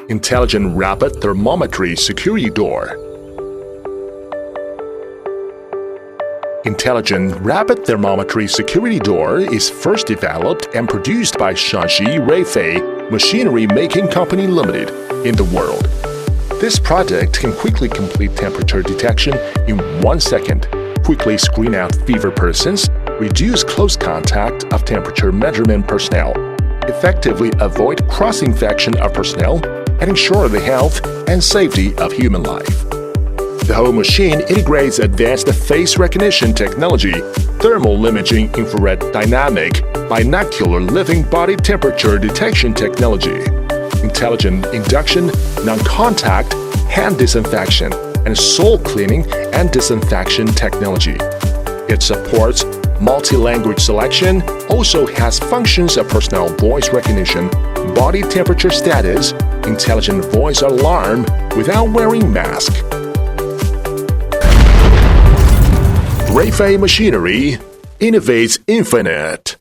Intelligent Rapid Thermometry Security Door. Intelligent Rapid Thermometry Security Door is first developed and produced by Shaanxi Weifei Machinery Making Company Limited in the world. This product can quickly complete temperature detection in 1 second, quickly screen out fever persons, reduce close contact of temperature measurement personnel, effectively avoid cross-infection of personnel, and ensure the health and safety of human life. The whole machine integrates advanced face recognition technology, thermal imaging infrared dynamic, binocular living body temperature detection technology, intelligent induction, non-contact, hand disinfection, and soul cleaning and disinfection technology. It supports multi-language selection, also has functions of personnel voice recognition, body temperature status, intelligent voice alarm without wearing mask. Weifei Machinery innovates infinite.